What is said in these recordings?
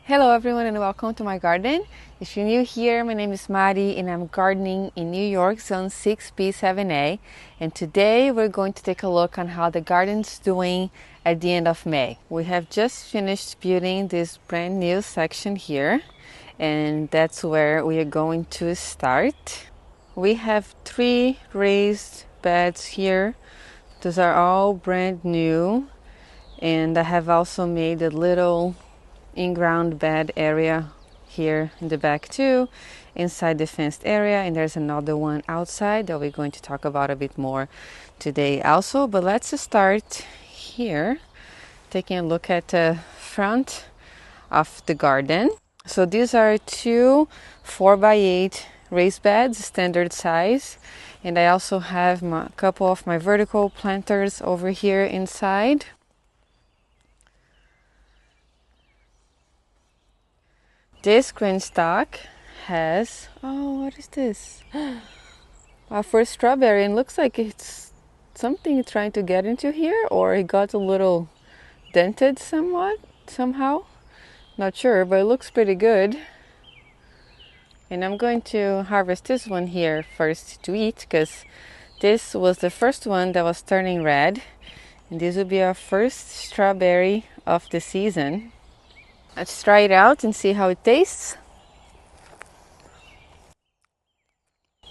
Hello everyone and welcome to my garden. If you're new here, my name is Mari and I'm gardening in New York, Zone 6B7A. And today we're going to take a look on how the garden's doing at the end of May. We have just finished building this brand new section here, and that's where we are going to start. We have 3 raised beds here. Those are all brand new, and I have also made a little in-ground bed area here in the back too, inside the fenced area, and there's another one outside that we're going to talk about a bit more today also. But let's start here, taking a look at the front of the garden. So these are 2 4x8 raised beds, standard size, and I also have a couple of my vertical planters over here inside. This green stock has, oh, what is this? Our first strawberry, and looks like it's something trying to get into here, or it got a little dented somehow. Not sure, but it looks pretty good. And I'm going to harvest this one here first to eat, because this was the first one that was turning red. And this will be our first strawberry of the season. Let's try it out and see how it tastes.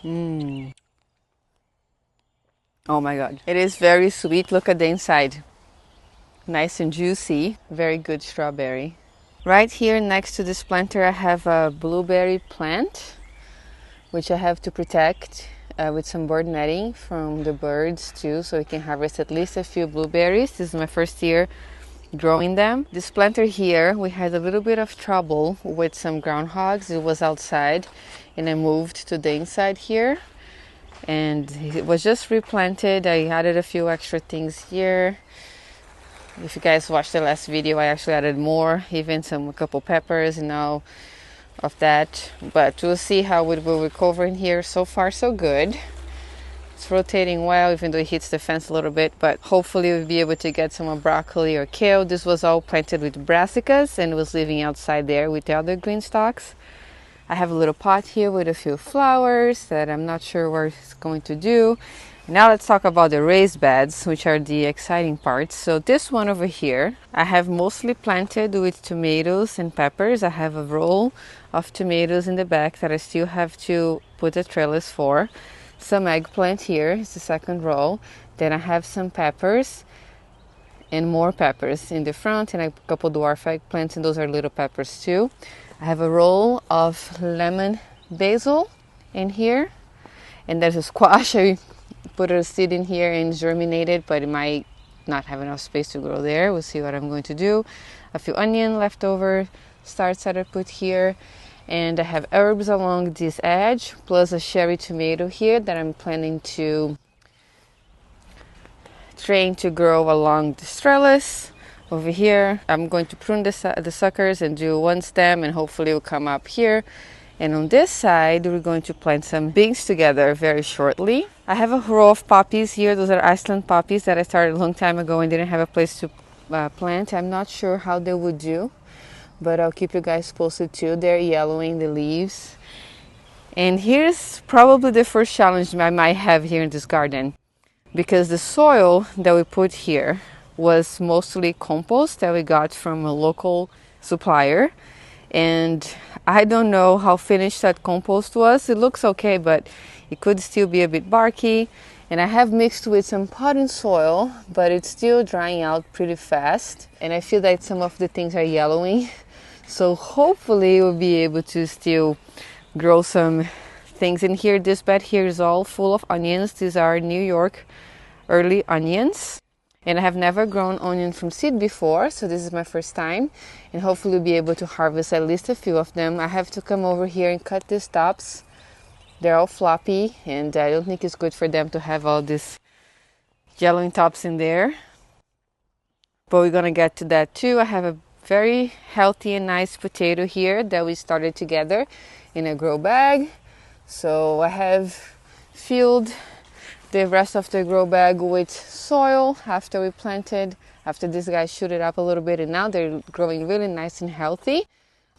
Oh my god, it is very sweet. Look at the inside. Nice and juicy. Very good strawberry. Right here next to this planter I have a blueberry plant, which I have to protect with some bird netting from the birds too, so we can harvest at least a few blueberries. This is my first year growing them. This planter here, we had a little bit of trouble with some groundhogs. It was outside and I moved to the inside here, and it was just replanted. I added a few extra things here. If you guys watched the last video, I actually added more, even a couple peppers and all of that, but we'll see how it will recover in here. So far so good. It's rotating well, even though it hits the fence a little bit, but hopefully we'll be able to get some broccoli or kale. This was all planted with brassicas and was living outside there with the other green stalks. I have a little pot here with a few flowers that I'm not sure what it's going to do. Now let's talk about the raised beds, which are the exciting parts. So this one over here, I have mostly planted with tomatoes and peppers. I have a row of tomatoes in the back that I still have to put a trellis for. Some eggplant here is the second row. Then I have some peppers and more peppers in the front, and a couple dwarf eggplants, and those are little peppers too. I have a roll of lemon basil in here, and there's a squash. I put a seed in here and germinated, but it might not have enough space to grow there. We'll see what I'm going to do. A few onion leftover starts that I put here. And I have herbs along this edge, plus a cherry tomato here that I'm planning to train to grow along the trellis. Over here, I'm going to prune the suckers and do one stem, and hopefully it will come up here. And on this side, we're going to plant some beans together very shortly. I have a row of poppies here. Those are Iceland poppies that I started a long time ago and didn't have a place to plant. I'm not sure how they would do, but I'll keep you guys posted too. They're yellowing the leaves. And here's probably the first challenge I might have here in this garden, because the soil that we put here was mostly compost that we got from a local supplier, and I don't know how finished that compost was. It looks okay, but it could still be a bit barky. And I have mixed with some potting soil, but it's still drying out pretty fast, and I feel that some of the things are yellowing. So hopefully we'll be able to still grow some things in here. This bed here is all full of onions. These are New York early onions. And I have never grown onion from seed before, so this is my first time. And hopefully we'll be able to harvest at least a few of them. I have to come over here and cut these tops. They're all floppy, and I don't think it's good for them to have all these yellowing tops in there. But we're gonna get to that too. I have a very healthy and nice potato here that we started together in a grow bag. So I have filled the rest of the grow bag with soil after we planted, after these guys shoot it up a little bit, and now they're growing really nice and healthy.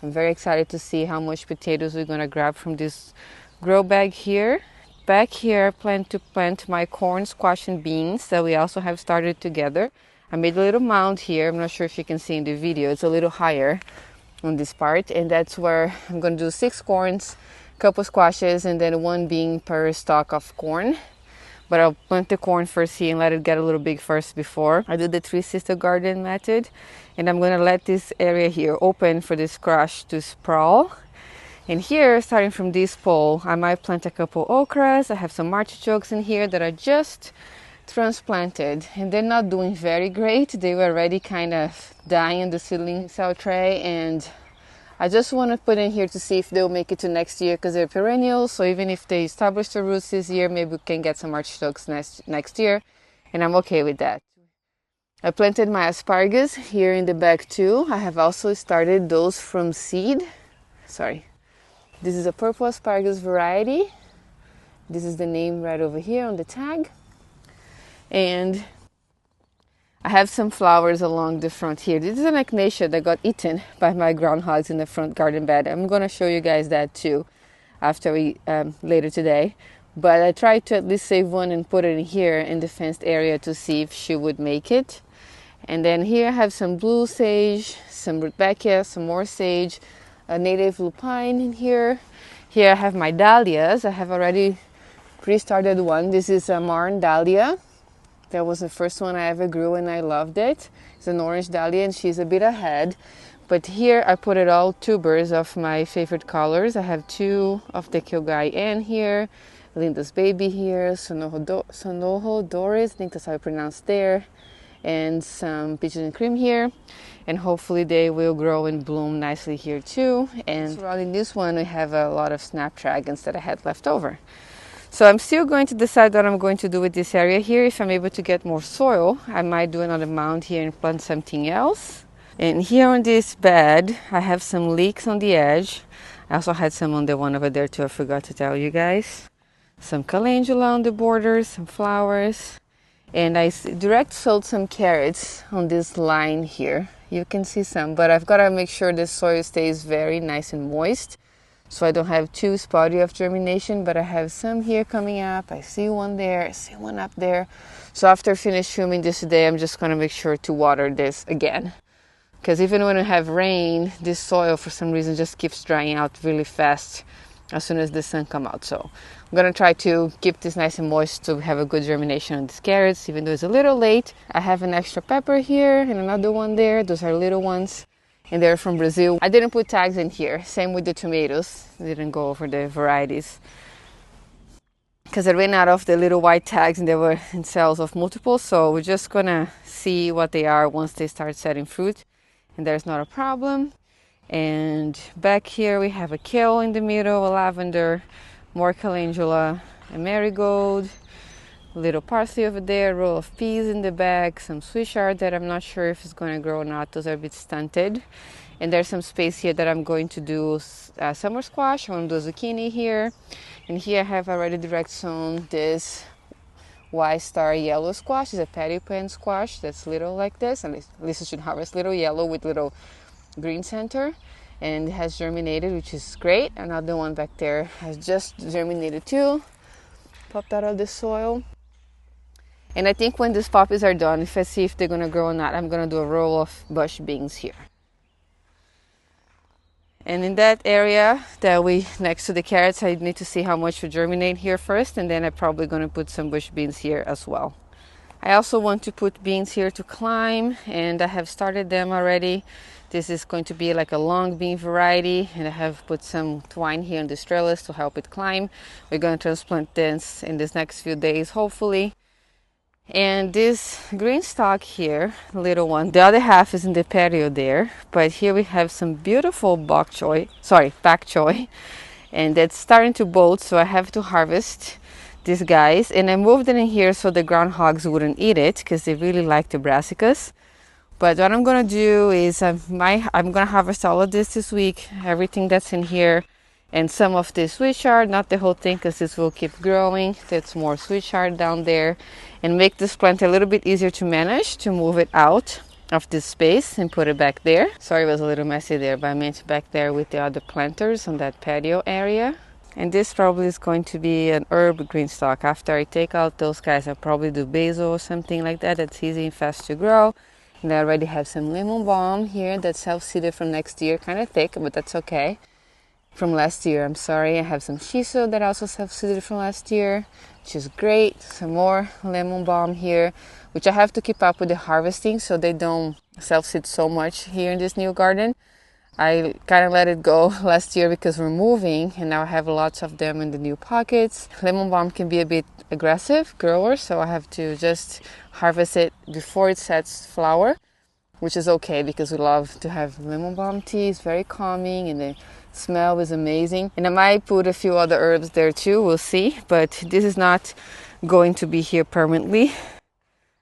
I'm very excited to see how much potatoes we're gonna grab from this grow bag here. Back here, I plan to plant my corn, squash, and beans that we also have started together. I made a little mound here. I'm not sure if you can see in the video. It's a little higher on this part, and that's where I'm gonna do 6 corns, a couple squashes, and then 1 bean per stalk of corn. But I'll plant the corn first here and let it get a little big first before I do the 3 sister garden method. And I'm gonna let this area here open for this squash to sprawl. And here, starting from this pole, I might plant a couple okras. I have some artichokes in here that I just transplanted, and they're not doing very great. They were already kind of dying in the seedling cell tray, and I just want to put in here to see if they'll make it to next year because they're perennials. So even if they establish the roots this year, maybe we can get some artichokes next year, and I'm okay with that. I planted my asparagus here in the bag too. I have also started those from seed. Sorry. This is a purple asparagus variety. This is the name right over here on the tag. And I have some flowers along the front here. This is an echinacea that got eaten by my groundhogs in the front garden bed. I'm going to show you guys that too after later today. But I tried to at least save one and put it in here in the fenced area to see if she would make it. And then here I have some blue sage, some rudbeckia, some more sage, a native lupine in here. Here I have my dahlias. I have already pre-started one. This is a Marn dahlia. That was the first one I ever grew and I loved it. It's an orange dahlia and she's a bit ahead. But here I put it all tubers of my favorite colors. I have 2 of the Kilgai Ann here, Linda's Baby here, Sonoho Doris, I think that's how I pronounce there, and some peaches and cream here. And hopefully they will grow and bloom nicely here too. And surrounding this one, we have a lot of snapdragons that I had left over. So I'm still going to decide what I'm going to do with this area here. If I'm able to get more soil, I might do another mound here and plant something else. And here on this bed, I have some leeks on the edge. I also had some on the one over there too, I forgot to tell you guys. Some calendula on the borders, some flowers. And I direct sowed some carrots on this line here. You can see some, but I've got to make sure the soil stays very nice and moist, so I don't have too spotty of germination. But I have some here coming up. I see one there, I see one up there. So after I finish filming this today, I'm just going to make sure to water this again, because even when I have rain, this soil for some reason just keeps drying out really fast as soon as the sun comes out. So I'm going to try to keep this nice and moist to have a good germination on these carrots, even though it's a little late. I have an extra pepper here and another one there. Those are little ones, and they're from Brazil. I didn't put tags in here. Same with the tomatoes. I didn't go over the varieties because I ran out of the little white tags and they were in cells of multiples. So we're just going to see what they are once they start setting fruit, and there's not a problem. And back here we have a kale in the middle, a lavender, more calendula, a marigold, a little parsley over there, a row of peas in the back, some Swiss chard that I'm not sure if it's going to grow or not. Those are a bit stunted. And there's some space here that I'm going to do summer squash. I want to do zucchini here. And here I have already direct sown this Y-star yellow squash. It's a patty pan squash that's little like this. At least it should harvest little yellow with little green center, and it has germinated, which is great. Another one back there has just germinated too, popped out of the soil. And I think when these poppies are done, if I see if they're gonna grow or not, I'm gonna do a row of bush beans here. And in that area that next to the carrots, I need to see how much will germinate here first, and then I'm probably gonna put some bush beans here as well. I also want to put beans here to climb, and I have started them already. This is going to be like a long bean variety, and I have put some twine here in the trellis to help it climb. We're going to transplant this in this next few days, hopefully. And this green stalk here, little one, the other half is in the patio there, but here we have some beautiful bok choy, and that's starting to bolt, so I have to harvest these guys. And I moved it in here so the groundhogs wouldn't eat it, because they really like the brassicas. But what I'm going to do is I'm going to harvest all of this week, everything that's in here, and some of this Swiss chard, not the whole thing because this will keep growing. That's more Swiss chard down there, and make this plant a little bit easier to manage, to move it out. of this space and put it back there. Sorry, it was a little messy there, but I meant back there with the other planters on that patio area. And this probably is going to be an herb green stalk. After I take out those guys, I'll probably do basil or something like that. That's easy and fast to grow. And I already have some lemon balm here that's self-seeded from next year, kind of thick, but that's okay. From last year, I'm sorry. I have some shiso that also self-seeded from last year, which is great. Some more lemon balm here, which I have to keep up with the harvesting so they don't self-seed so much here in this new garden. I kind of let it go last year because we're moving, and now I have lots of them in the new pockets. Lemon balm can be a bit aggressive grower, so I have to just harvest it before it sets flower, which is okay because we love to have lemon balm tea. It's very calming and the smell is amazing. And I might put a few other herbs there too, we'll see, but this is not going to be here permanently.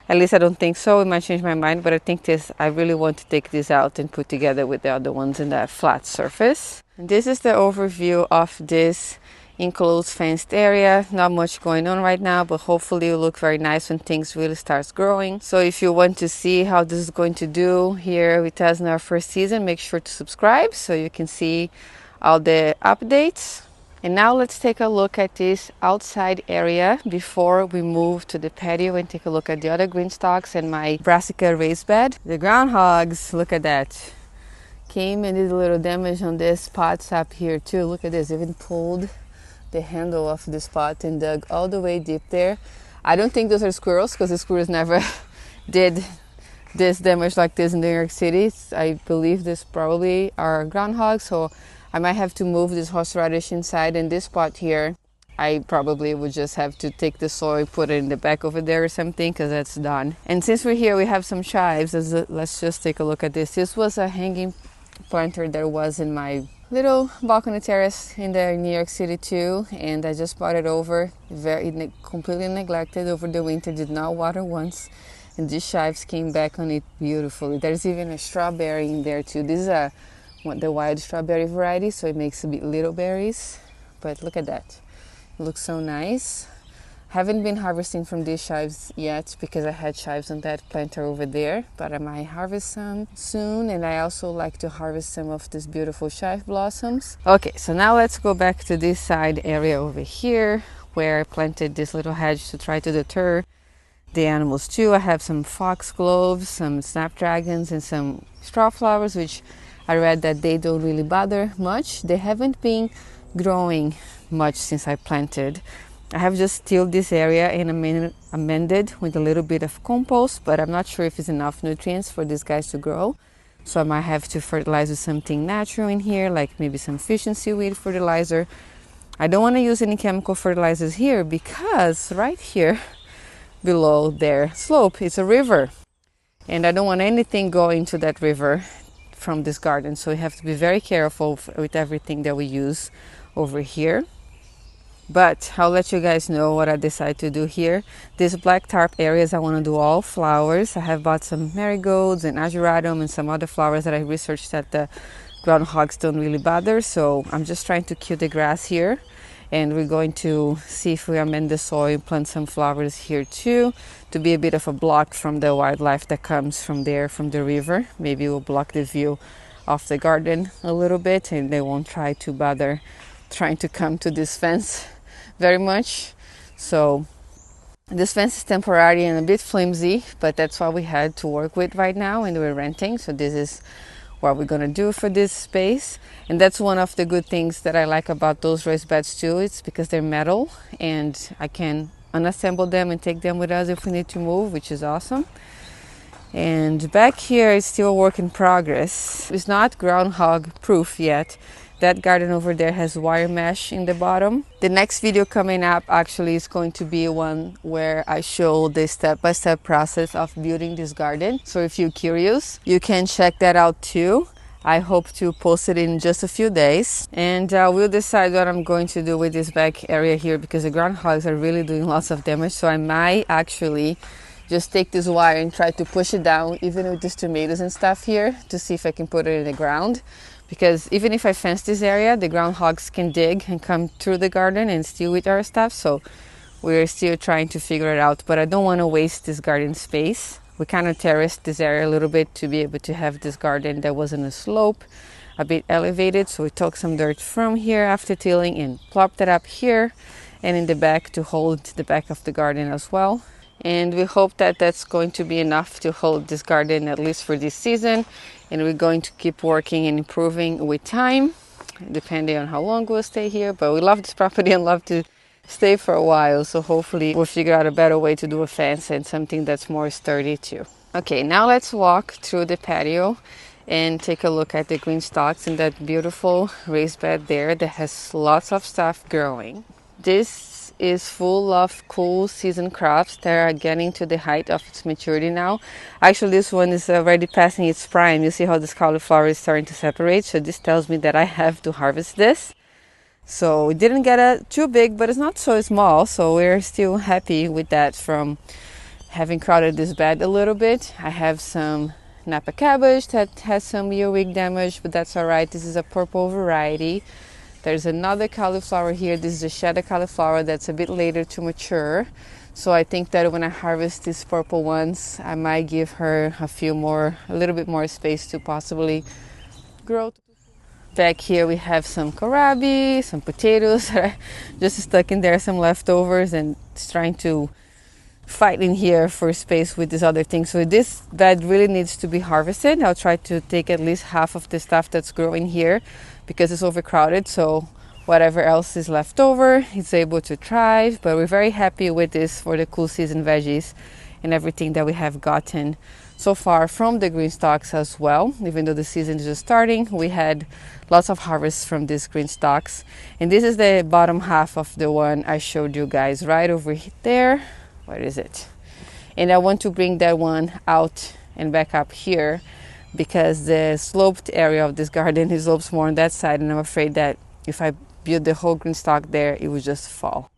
At least I don't think so. It might change my mind, but I think I really want to take this out and put together with the other ones in that flat surface. And this is the overview of this enclosed fenced area. Not much going on right now, but hopefully it will look very nice when things really starts growing. So if you want to see how this is going to do here with us in our first season, make sure to subscribe so you can see all the updates. And now let's take a look at this outside area before we move to the patio and take a look at the other green stalks and my brassica raised bed. The groundhogs, look at that, came and did a little damage on these pots up here too. Look at this, even pulled the handle of this pot and dug all the way deep there. I don't think those are squirrels because the squirrels never did this damage like this in New York City. I believe this probably are groundhogs, so I might have to move this horseradish inside. In this pot here, I probably would just have to take the soil, put it in the back over there or something, because that's done. And since we're here, we have some chives. Let's just take a look at this. This was a hanging planter that was in my little balcony terrace in New York City too, and I just brought it over. Completely neglected over the winter, did not water once, and these chives came back on it beautifully. There's even a strawberry in there too. This is the wild strawberry variety, so it makes a bit little berries, but look at that, it looks so nice. Haven't been harvesting from these chives yet because I had chives on that planter over there, but I might harvest some soon. And I also like to harvest some of these beautiful chive blossoms. Okay, so now let's go back to this side area over here where I planted this little hedge to try to deter the animals too. I have some foxgloves, some snapdragons, and some straw flowers, which I read that they don't really bother much. They haven't been growing much since I planted. I have just tilled this area and amended with a little bit of compost, but I'm not sure if it's enough nutrients for these guys to grow. So I might have to fertilize with something natural in here, like maybe some fish and seaweed fertilizer. I don't want to use any chemical fertilizers here because right here below their slope is a river. And I don't want anything going to that river from this garden, so we have to be very careful with everything that we use over here. But I'll let you guys know what I decide to do here. These black tarp areas, I want to do all flowers. I have bought some marigolds and ageratum and some other flowers that I researched that the groundhogs don't really bother, so I'm just trying to kill the grass here. And we're going to see if we amend the soil and plant some flowers here too, to be a bit of a block from the wildlife that comes from there, from the river. Maybe we'll block the view of the garden a little bit and they won't try to bother trying to come to this fence very much. So this fence is temporary and a bit flimsy, but that's what we had to work with right now, and we're renting. So this is what we're gonna do for this space. And that's one of the good things that I like about those raised beds too. It's because they're metal and I can unassemble them and take them with us if we need to move, which is awesome. And back here is still a work in progress. It's not groundhog proof yet. That garden over there has wire mesh in the bottom. The next video coming up actually is going to be one where I show the step-by-step process of building this garden. So if you're curious, you can check that out too. I hope to post it in just a few days. And we'll decide what I'm going to do with this back area here because the groundhogs are really doing lots of damage. So I might actually just take this wire and try to push it down, even with these tomatoes and stuff here, to see if I can put it in the ground. Because even if I fence this area, the groundhogs can dig and come through the garden and steal with our stuff. So we're still trying to figure it out. But I don't want to waste this garden space. We kind of terraced this area a little bit to be able to have this garden that was on a slope, a bit elevated. So we took some dirt from here after tilling and plopped it up here and in the back to hold the back of the garden as well. And we hope that that's going to be enough to hold this garden at least for this season. And we're going to keep working and improving with time, depending on how long we'll stay here. But we love this property and love to stay for a while. So hopefully we'll figure out a better way to do a fence and something that's more sturdy too. Okay, now let's walk through the patio and take a look at the green stalks in that beautiful raised bed there that has lots of stuff growing. This is full of cool season crops that are getting to the height of its maturity now. Actually, this one is already passing its prime. You see how this cauliflower is starting to separate, so this tells me that I have to harvest this. So it didn't get too big, but it's not so small, so we're still happy with that from having crowded this bed a little bit. I have some Napa cabbage that has some earwig damage, but that's all right. This is a purple variety. There's another cauliflower here. This is a cheddar cauliflower that's a bit later to mature. So I think that when I harvest these purple ones, I might give her a little bit more space to possibly grow. Back here we have some kohlrabi, some potatoes that are just stuck in there, some leftovers, and it's trying to fight in here for space with this other thing. So this bed really needs to be harvested. I'll try to take at least half of the stuff that's growing here because it's overcrowded, so whatever else is left over is able to thrive. But we're very happy with this for the cool season veggies and everything that we have gotten so far from the green stalks as well. Even though the season is just starting, we had lots of harvests from these green stalks. And this is the bottom half of the one I showed you guys right over there. Where is it? And I want to bring that one out and back up here because the sloped area of this garden is slopes more on that side, and I'm afraid that if I build the whole green stalk there, it would just fall.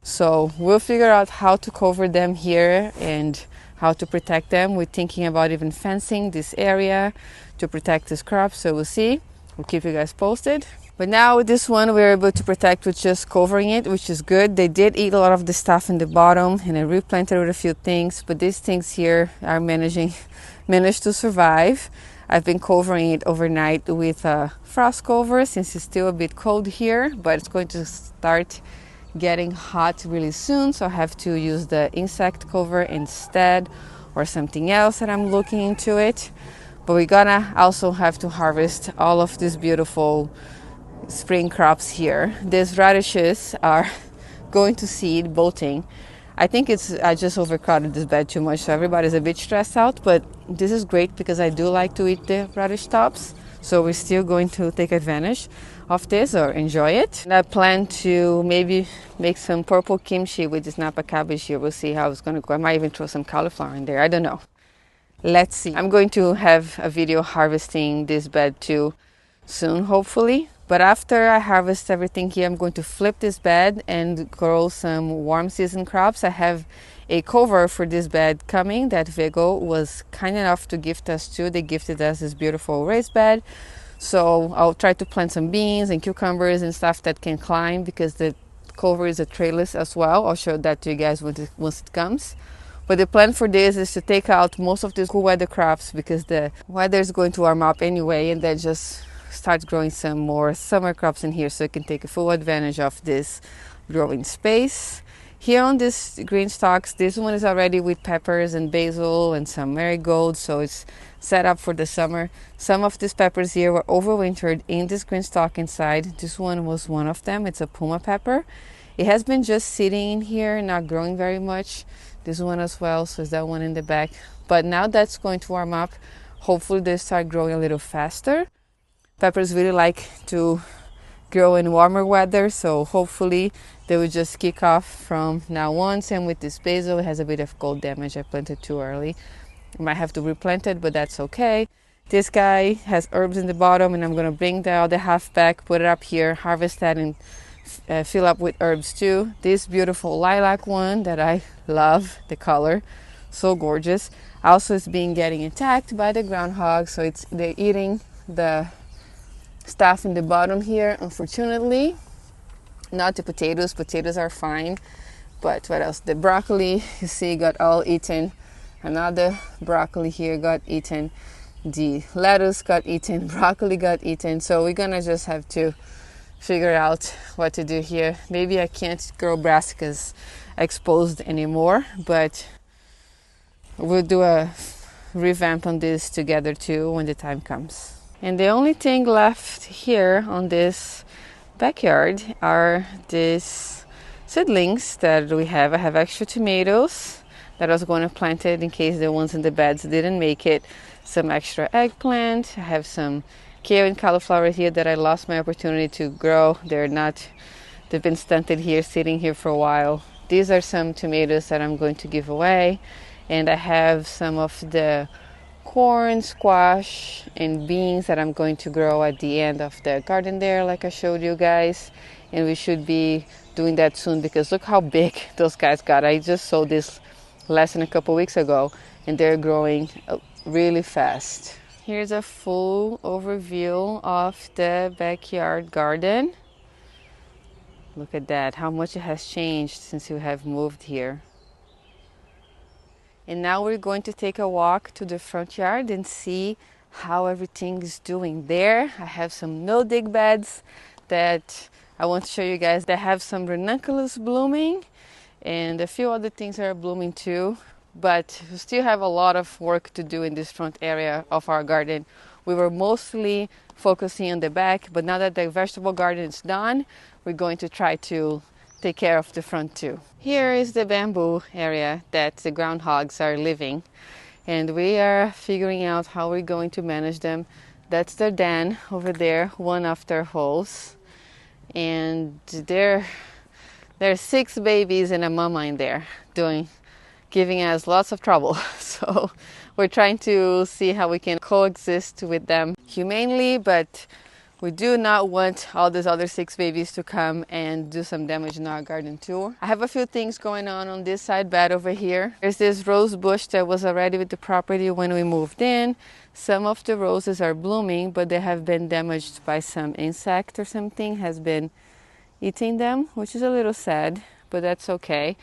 So we'll figure out how to cover them here and how to protect them. We're thinking about even fencing this area to protect this crop, so we'll see. We'll keep you guys posted. But now with this one, we're able to protect with just covering it, which is good. They did eat a lot of the stuff in the bottom, and I replanted with a few things, but these things here are managed to survive. I've been covering it overnight with a frost cover since it's still a bit cold here, but it's going to start getting hot really soon, so I have to use the insect cover instead or something else that I'm looking into it. But we're gonna also have to harvest all of these beautiful spring crops here. These radishes are going to seed, bolting. I think I just overcrowded this bed too much, so everybody's a bit stressed out, but this is great because I do like to eat the radish tops, so we're still going to take advantage of this or enjoy it. And I plan to maybe make some purple kimchi with this Napa cabbage here. We'll see how it's going to go. I might even throw some cauliflower in there. I don't know. Let's see. I'm going to have a video harvesting this bed too soon, hopefully. But after I harvest everything here, I'm going to flip this bed and grow some warm season crops. I have a cover for this bed coming that Vigo was kind enough to gift us too. They gifted us this beautiful raised bed. So I'll try to plant some beans and cucumbers and stuff that can climb because the cover is a trellis as well. I'll show that to you guys once it comes. But the plan for this is to take out most of these cool weather crops because the weather is going to warm up anyway, and then just start growing some more summer crops in here so you can take a full advantage of this growing space. Here on this green stalks, this one is already with peppers and basil and some marigolds, so it's set up for the summer. Some of these peppers here were overwintered in this green stalk inside. This one was one of them. It's a puma pepper. It has been just sitting in here, not growing very much. This one as well, so is that one in the back. But now that's going to warm up. Hopefully they start growing a little faster. Peppers really like to grow in warmer weather, so hopefully they will just kick off from now on. Same with this basil, it has a bit of cold damage. I planted too early. I might have to replant it, but that's okay. This guy has herbs in the bottom, and I'm going to bring the other half back, put it up here, harvest that, and fill up with herbs too. This beautiful lilac one that I love, the color, so gorgeous. Also is getting attacked by the groundhog, so they're eating the stuff in the bottom here, unfortunately. Not the potatoes. Potatoes are fine, but what else? The broccoli, you see, got all eaten Another broccoli here got eaten. The lettuce got eaten, broccoli got eaten. So we're gonna just have to figure out what to do here. Maybe I can't grow brassicas exposed anymore, but we'll do a revamp on this together too when the time comes. And the only thing left here on this backyard are these seedlings that we have. I have extra tomatoes that I was going to plant it in case the ones in the beds didn't make it. Some extra eggplant. I have some kale and cauliflower here that I lost my opportunity to grow. They've been stunted here, sitting here for a while. These are some tomatoes that I'm going to give away. And I have some of the corn, squash, and beans that I'm going to grow at the end of the garden there, like I showed you guys. And we should be doing that soon because look how big those guys got. I just sowed this less than a couple weeks ago and they're growing really fast. Here's a full overview of the backyard garden. Look at that, how much it has changed since you have moved here. And now we're going to take a walk to the front yard and see how everything is doing there. I have some no-dig beds that I want to show you guys that have some ranunculus blooming and a few other things are blooming too. But we still have a lot of work to do in this front area of our garden. We were mostly focusing on the back, but now that the vegetable garden is done, we're going to try to take care of the front too. Here is the bamboo area that the groundhogs are living, and we are figuring out how we're going to manage them. That's their den over there, one of their holes, and there are 6 babies and a mama in there giving us lots of trouble. So we're trying to see how we can coexist with them humanely, but we do not want all these other 6 babies to come and do some damage in our garden too. I have a few things going on this side bed over here. There's this rose bush that was already with the property when we moved in. Some of the roses are blooming, but they have been damaged by some insect or something has been eating them, which is a little sad, but that's okay.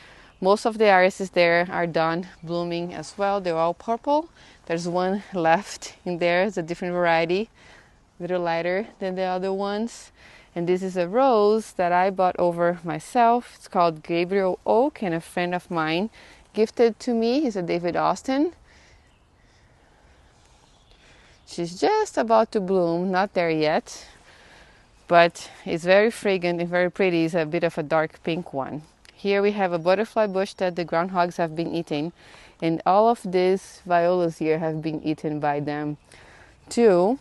Most of the irises there are done blooming as well. They're all purple. There's one left in there. It's a different variety, a little lighter than the other ones. And this is a rose that I bought over myself. It's called Gabriel Oak, and a friend of mine gifted to me. He's a David Austin. She's just about to bloom, not there yet, but it's very fragrant and very pretty. It's a bit of a dark pink one. Here we have a butterfly bush that the groundhogs have been eating, and all of these violas here have been eaten by them too.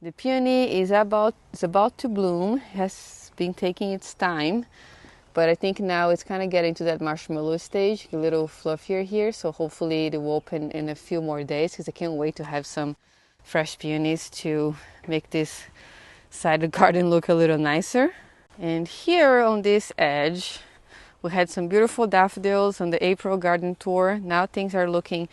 The peony is about to bloom, has been taking its time, but I think now it's kind of getting to that marshmallow stage, a little fluffier here, so hopefully it will open in a few more days because I can't wait to have some fresh peonies to make this side of the garden look a little nicer. And here on this edge, we had some beautiful daffodils on the April garden tour. Now things are looking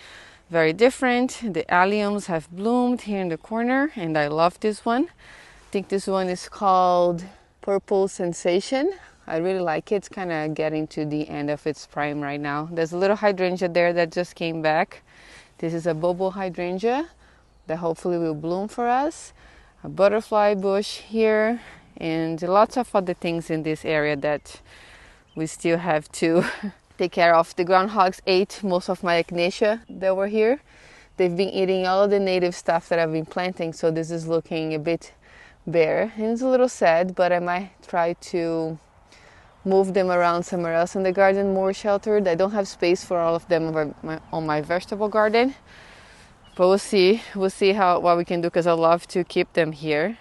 very different. The alliums have bloomed here in the corner, and I love this one. I think this one is called Purple Sensation. I really like it. It's kind of getting to the end of its prime right now. There's a little hydrangea there that just came back. This is a bobo hydrangea that hopefully will bloom for us. A butterfly bush here, and lots of other things in this area that we still have to take care of. The groundhogs ate most of my echinacea that were here. They've been eating all of the native stuff that I've been planting, so this is looking a bit bare. And it's a little sad, but I might try to move them around somewhere else in the garden, more sheltered. I don't have space for all of them on my vegetable garden, but we'll see. We'll see what we can do, because I love to keep them here.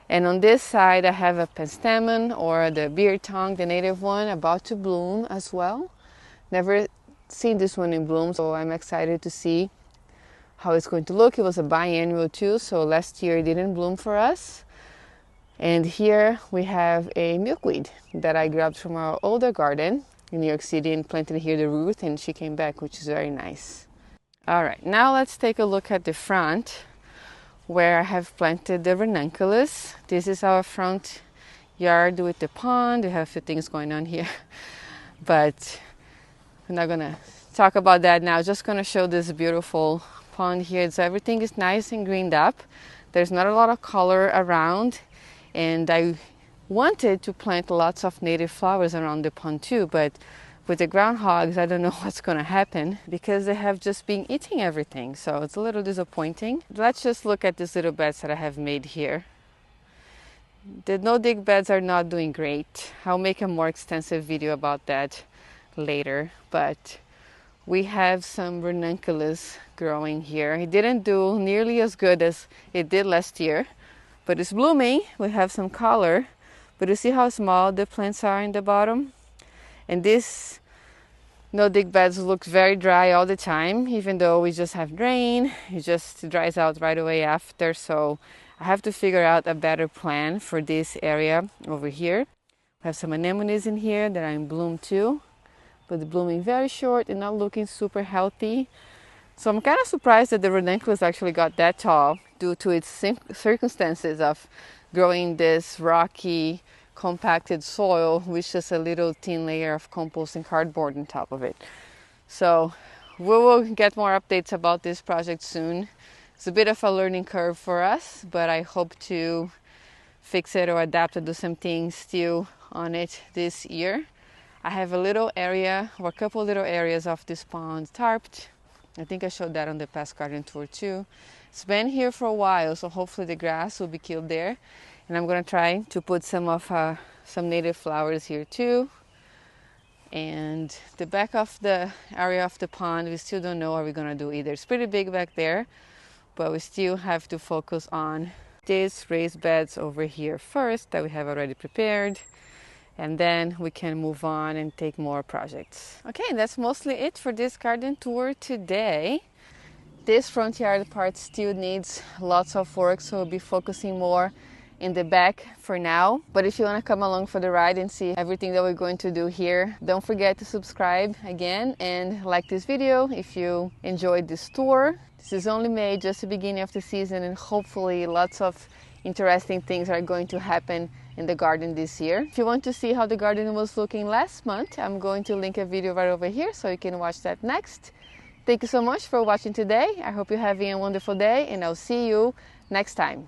And on this side, I have a penstemon, or the beer tongue, the native one, about to bloom as well. Never seen this one in bloom, so I'm excited to see how it's going to look. It was a biannual too, so last year it didn't bloom for us. And here we have a milkweed that I grabbed from our older garden in New York City and planted here the root, and she came back, which is very nice. All right, now let's take a look at the front, where I have planted the ranunculus. This is our front yard with the pond. We have a few things going on here, but we're not gonna talk about that now. Just gonna show this beautiful pond here. So everything is nice and greened up. There's not a lot of color around, and I wanted to plant lots of native flowers around the pond too, but with the groundhogs, I don't know what's gonna happen because they have just been eating everything. So it's a little disappointing. Let's just look at these little beds that I have made here. The no-dig beds are not doing great. I'll make a more extensive video about that later, but we have some ranunculus growing here. It didn't do nearly as good as it did last year, but it's blooming. We have some color, but you see how small the plants are in the bottom? And these no-dig beds look very dry all the time, even though we just have rain. It just dries out right away after, so I have to figure out a better plan for this area over here. We have some anemones in here that are in bloom too, but they're blooming very short and not looking super healthy. So I'm kind of surprised that the ranunculus actually got that tall due to its circumstances of growing this rocky, compacted soil with just a little thin layer of compost and cardboard on top of it. So we will get more updates about this project soon. It's a bit of a learning curve for us, but I hope to fix it or adapt or do some things still on it this year. I have a little area or a couple little areas of this pond tarped. I think I showed that on the past garden tour too. It's been here for a while, so hopefully the grass will be killed there. And I'm gonna try to put some native flowers here too. And the back of the area of the pond, we still don't know what we're gonna do either. It's pretty big back there, but we still have to focus on these raised beds over here first that we have already prepared, and then we can move on and take more projects. Okay, that's mostly it for this garden tour today. This front yard part still needs lots of work, so we'll be focusing more in the back for now. But if you want to come along for the ride and see everything that we're going to do here, don't forget to subscribe again and like this video if you enjoyed this tour. This is only May, just the beginning of the season, and hopefully lots of interesting things are going to happen in the garden this year. If you want to see how the garden was looking last month, I'm going to link a video right over here so you can watch that next. Thank you so much for watching today. I hope you're having a wonderful day, and I'll see you next time.